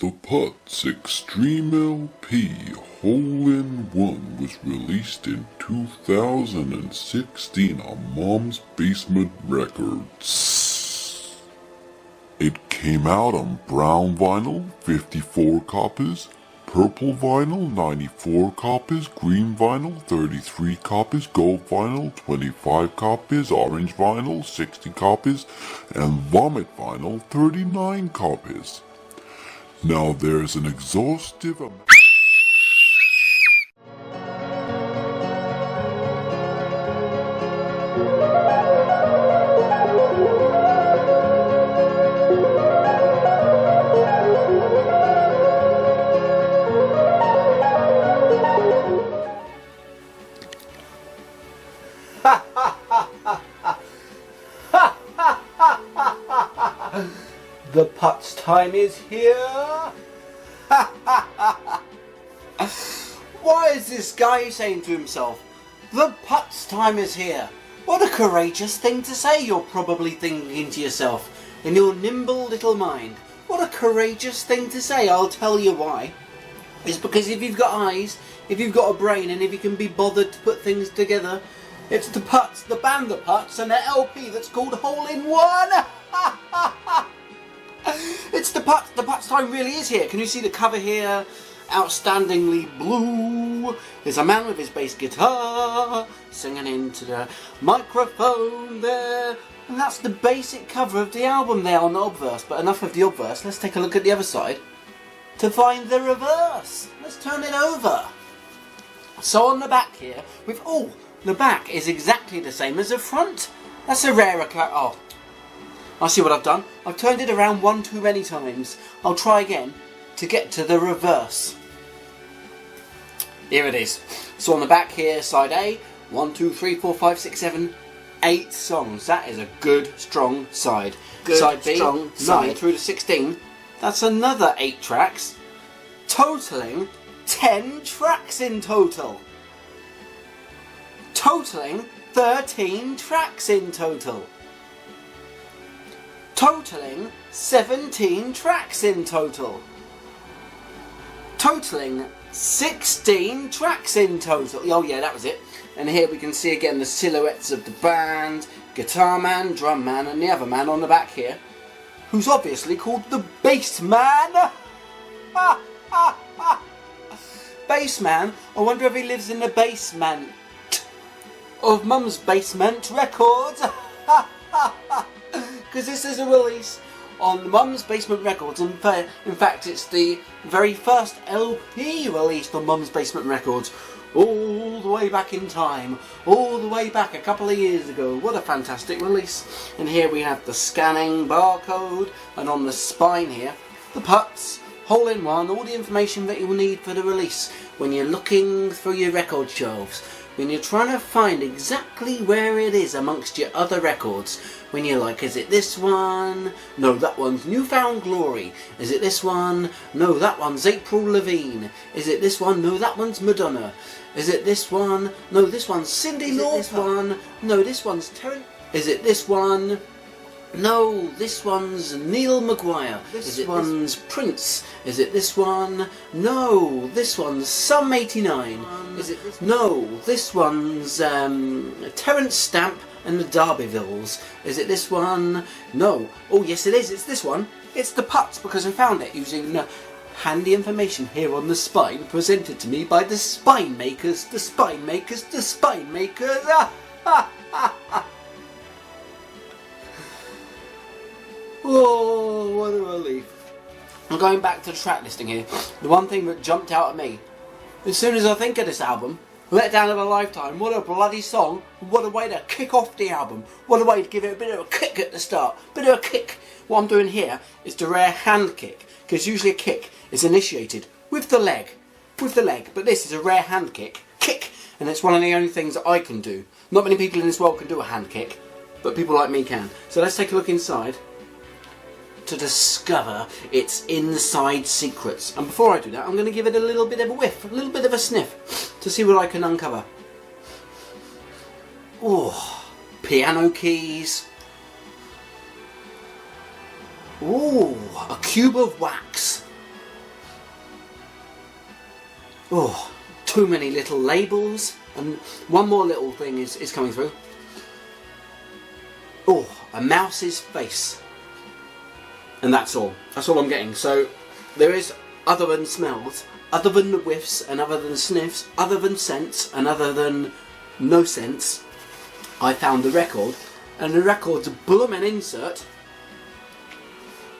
The Putz Extreme LP Hole-in-One was released in 2016 on Mom's Basement Records. It came out on brown vinyl, 54 copies, purple vinyl, 94 copies, green vinyl, 33 copies, gold vinyl, 25 copies, orange vinyl, 60 copies, and vomit vinyl, 39 copies. Now there's an exhaustive The Putz time is here! Why is this guy saying to himself, the Putz time is here? What a courageous thing to say, you're probably thinking to yourself, in your nimble little mind. What a courageous thing to say, I'll tell you why. It's because if you've got eyes, if you've got a brain, and if you can be bothered to put things together, it's the Putz, the band The Putz, and their LP that's called Hole-in-One! It's the Putz. The Putz time really is here. Can you see the cover here? Outstandingly blue. There's a man with his bass guitar singing into the microphone there. And that's the basic cover of the album there on the obverse. But enough of the obverse. Let's take a look at the other side to find the reverse. Let's turn it over. So on the back here, the back is exactly the same as the front. That's a rare occurrence. Oh, I see what I've done. I've turned it around one too many times. I'll try again to get to the reverse. Here it is. So on the back here, side A, 1, 2, 3, 4, 5, 6, 7, 8 songs. That is a good, strong side. Good, side B, strong 9 through to 16. That's another 8 tracks, totaling 10 tracks in total. Totaling 13 tracks in total. Totaling 17 tracks in total. Totaling 16 tracks in total. Oh yeah, that was it. And here we can see again the silhouettes of the band, guitar man, drum man, and the other man on the back here, who's obviously called the bass man. Bass man. I wonder if he lives in the basement of Mum's Basement Records. Because this is a release on Mum's Basement Records. In fact, it's the very first LP released on Mum's Basement Records. All the way back in time. All the way back a couple of years ago. What a fantastic release. And here we have the scanning barcode. And on the spine here, the Putz, Hole-in-One, all the information that you'll need for the release. When you're looking through your record shelves. When you're trying to find exactly where it is amongst your other records. When you're like, is it this one? No, that one's Newfound Glory. Is it this one? No, that one's April Lavigne. Is it this one? No, that one's Madonna. Is it this one? No, this one's Cyndi Lauper. This one? No, this one's Terence. Is it this one? No, this one's Neil Maguire. Is it one's Prince? Is it this one? No, this one's Sum 89. Is it this? No, this one's Terence Stamp and the Darbyvilles. Is it this one? No. Oh yes it is, it's this one. It's the Putz, because I found it using handy information here on the spine presented to me by the Spine Makers. The Spine Makers, the Spine Makers. Oh, what a relief. I'm going back to the track listing here. The one thing that jumped out at me, as soon as I think of this album, Let Down of a Lifetime, what a bloody song. What a way to kick off the album. What a way to give it a bit of a kick at the start. Bit of a kick. What I'm doing here is the rare hand kick, because usually a kick is initiated with the leg. But this is a rare hand kick. And it's one of the only things that I can do. Not many people in this world can do a hand kick, but people like me can. So let's take a look inside to discover its inside secrets. And before I do that, I'm going to give it a little bit of a whiff, a little bit of a sniff, to see what I can uncover. Oh, piano keys. Oh, a cube of wax. Oh, too many little labels. And one more little thing is coming through. Oh, a mouse's face. And that's all. That's all I'm getting. So there is, other than smells, other than whiffs, and other than sniffs, other than scents, and other than no sense, I found the record. And the record's a bloomin' insert.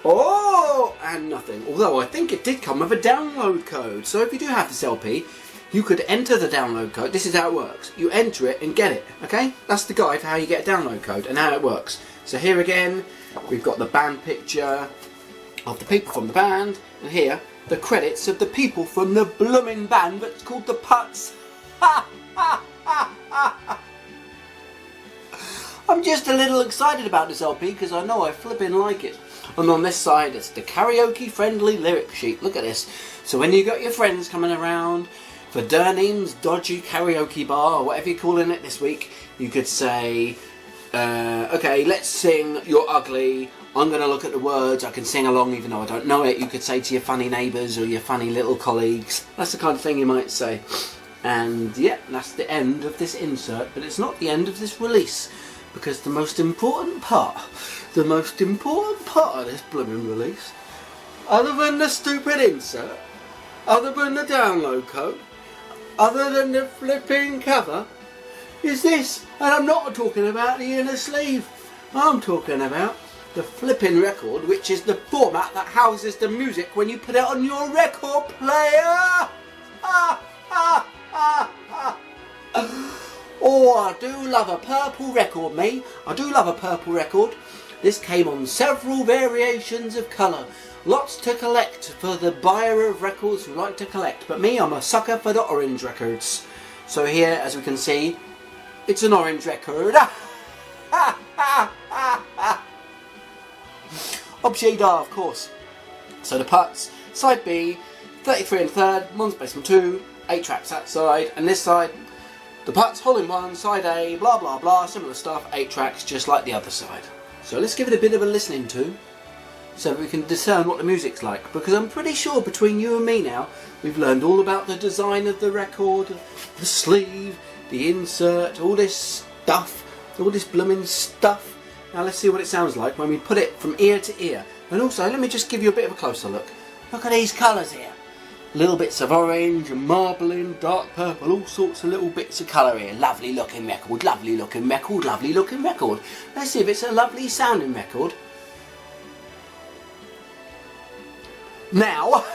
Oh, and nothing. Although I think it did come with a download code. So if you do have this LP, you could enter the download code. This is how it works. You enter it and get it, okay? That's the guide for how you get a download code and how it works. So here again, we've got the band picture of the people from the band. And here, the credits of the people from the blooming band that's called the Putz. I'm just a little excited about this LP because I know I flipping like it. And on this side, it's the karaoke friendly lyric sheet. Look at this. So when you got your friends coming around for Durning's dodgy karaoke bar, or whatever you're calling it this week, you could say, okay, let's sing You're Ugly. I'm going to look at the words. I can sing along even though I don't know it. You could say to your funny neighbours or your funny little colleagues. That's the kind of thing you might say. And yeah, that's the end of this insert. But it's not the end of this release. Because the most important part of this blooming release, other than the stupid insert, other than the download code, other than the flipping cover, is this. And I'm not talking about the inner sleeve. I'm talking about the flipping record, which is the format that houses the music when you put it on your record player. Oh, I do love a purple record, me. I do love a purple record. This came on several variations of colour. Lots to collect for the buyer of records who like to collect. But me, I'm a sucker for the orange records. So here, as we can see, it's an orange record. Obshida, of course. So the Putz, side B, 33 and a third, Mons Basement 2, 8 tracks that side, and this side, the Putz, hole-in-one, side A, blah blah blah, similar stuff, 8 tracks just like the other side. So let's give it a bit of a listening to, so that we can discern what the music's like, because I'm pretty sure between you and me now, we've learned all about the design of the record, the sleeve, the insert, all this stuff, all this blooming stuff. Now let's see what it sounds like when we put it from ear to ear. And also, let me just give you a bit of a closer look. Look at these colours here. Little bits of orange and marbling, dark purple, all sorts of little bits of colour here. Lovely looking record, lovely looking record, lovely looking record. Let's see if it's a lovely sounding record. Now,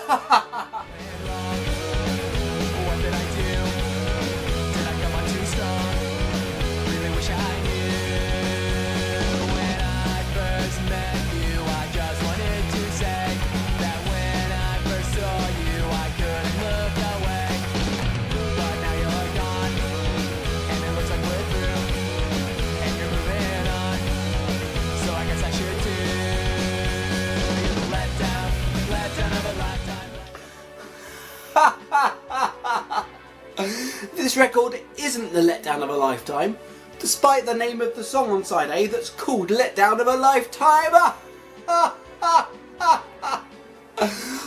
this record isn't the letdown of a lifetime, despite the name of the song on side A that's called Letdown of a Lifetime.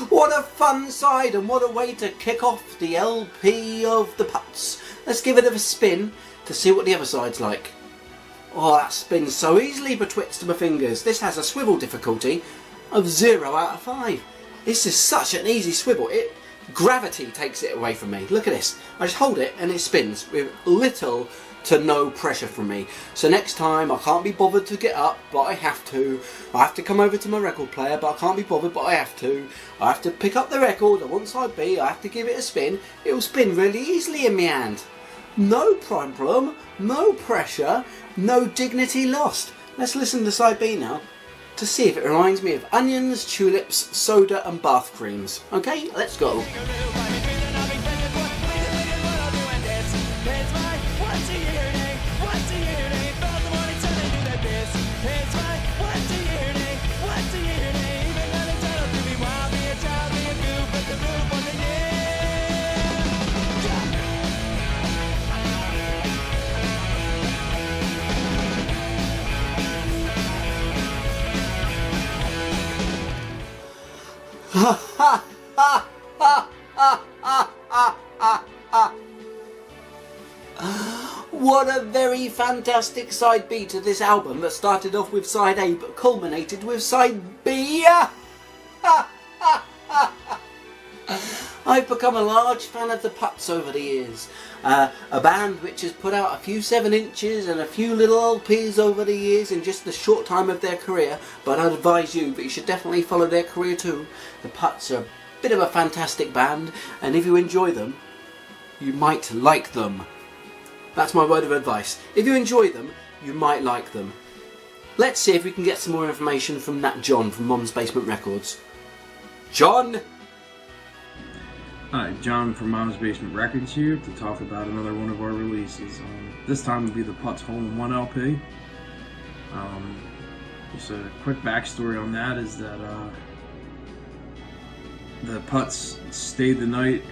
What a fun side, and what a way to kick off the LP of the Putz. Let's give it a spin to see what the other side's like. Oh, that spins so easily betwixt my fingers. This has a swivel difficulty of 0 out of 5. This is such an easy swivel. Gravity takes it away from me. Look at this. I just hold it and it spins with little to no pressure from me. So next time I can't be bothered to get up, but I have to. I have to come over to my record player, but I can't be bothered, but I have to. I have to pick up the record. I want side B. I have to give it a spin. It will spin really easily in my hand. No problem, no pressure, no dignity lost. Let's listen to side B now to see if it reminds me of onions, tulips, soda and bath creams. Okay, let's go. What a very fantastic side B to this album that started off with side A but culminated with side B. I've become a large fan of the Putz over the years. A band which has put out a few 7-inches and a few little LPs over the years in just the short time of their career, but I'd advise you that you should definitely follow their career too. The Putz are a bit of a fantastic band, and if you enjoy them, you might like them. That's my word of advice. If you enjoy them, you might like them. Let's see if we can get some more information from Nat John from Mum's Basement Records. John! Hi, John from Mom's Basement Records here to talk about another one of our releases. This time will be the Putz Hole-in-One LP. Just a quick backstory on that is that the Putz stayed the night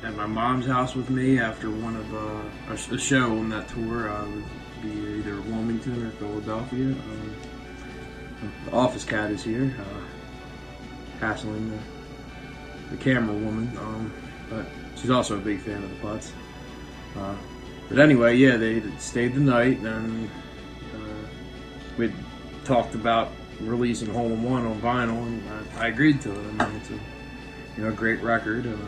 at my mom's house with me after one of a show on that tour. It would be either Wilmington or Philadelphia. The office cat is here, hassling the camera woman, but she's also a big fan of the Putz. But anyway, yeah, they stayed the night, and we talked about releasing Hole-in-One on vinyl, and I agreed to it. I mean, it's a great record, and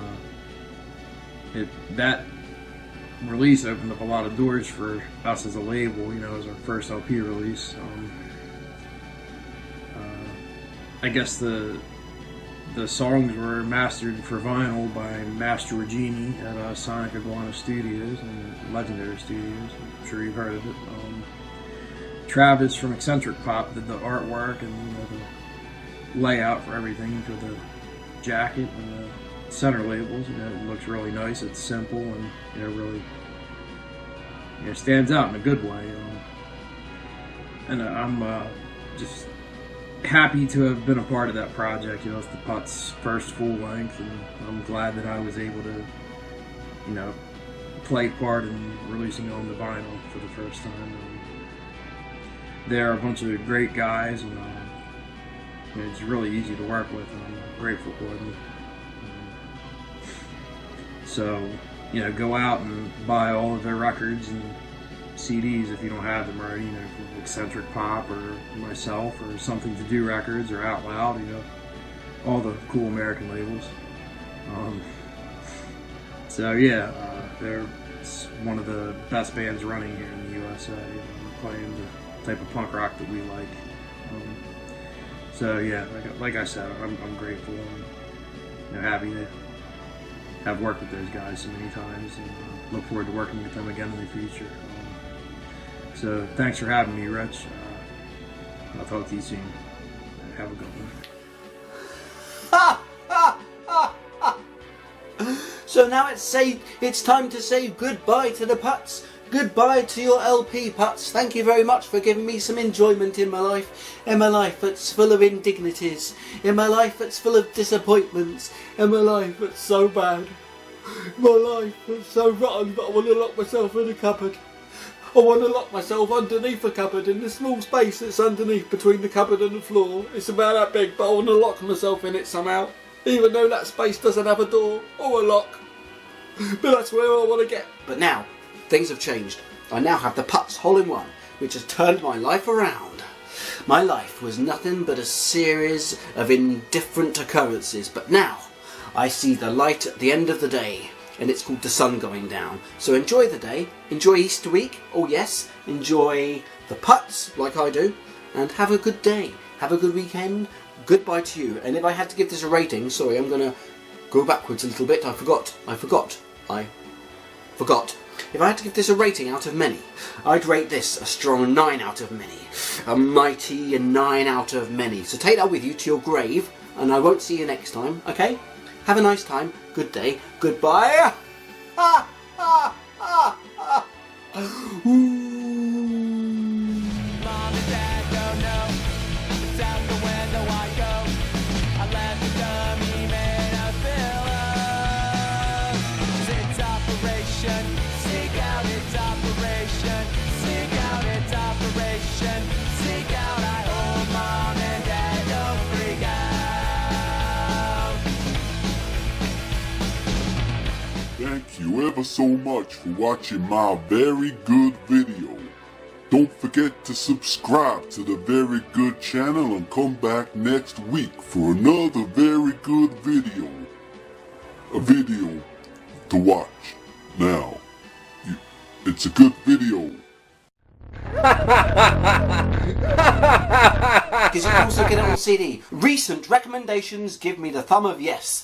that release opened up a lot of doors for us as a label. As our first LP release. I guess the songs were mastered for vinyl by Mass Giorgini at Sonic Iguana Studios and Legendary Studios. I'm sure you've heard of it. Travis from Eccentric Pop did the artwork and the layout for everything, for the jacket and the center labels. It looks really nice. It's simple and really stands out in a good way. And I'm just happy to have been a part of that project. It's the Putz first full length, and I'm glad that I was able to, play part in releasing it on the vinyl for the first time. They're a bunch of great guys, and it's really easy to work with, and I'm grateful for them. So, go out and buy all of their records and CDs if you don't have them already, from Eccentric Pop or myself or Something to Do Records or Out Loud, all the cool American labels. They're one of the best bands running here in the USA, playing the type of punk rock that we like. Like I said, I'm grateful and happy to have worked with those guys so many times, and look forward to working with them again in the future. So thanks for having me, Rich. I'll talk to you soon. Have a good one. So now it's time to say goodbye to the Putz. Goodbye to your LP, Putz. Thank you very much for giving me some enjoyment in my life. In my life that's full of indignities. In my life that's full of disappointments. In my life that's so bad. My life that's so rotten that I want to lock myself in a cupboard. I want to lock myself underneath a cupboard in the small space that's underneath between the cupboard and the floor. It's about that big, but I want to lock myself in it somehow. Even though that space doesn't have a door or a lock. But that's where I want to get. But now, things have changed. I now have the Putz Hole-in-One, which has turned my life around. My life was nothing but a series of indifferent occurrences, but now I see the light at the end of the day, and it's called the sun going down. So enjoy the day, enjoy Easter week, oh yes, enjoy the Putz like I do, and have a good day, have a good weekend, goodbye to you. And if I had to give this a rating, sorry, I'm going to go backwards a little bit, I forgot. If I had to give this a rating out of many, I'd rate this a strong 9 out of many. A mighty 9 out of many. So take that with you to your grave, and I won't see you next time, okay? Have a nice time, good day, goodbye. Mom and Dad don't know. It's out the window I go. I left the dummy made of pillows. It's operation. Seek out its operation. Seek out its operation. Seek out. I hold Mom and Dad. Don't freak out. you ever so much for watching my very good video. Don't forget to subscribe to the Very Good channel and come back next week for another very good video. A video to watch. Now, it's a good video. Because you can also get it on CD. Recent recommendations give me the thumb of yes.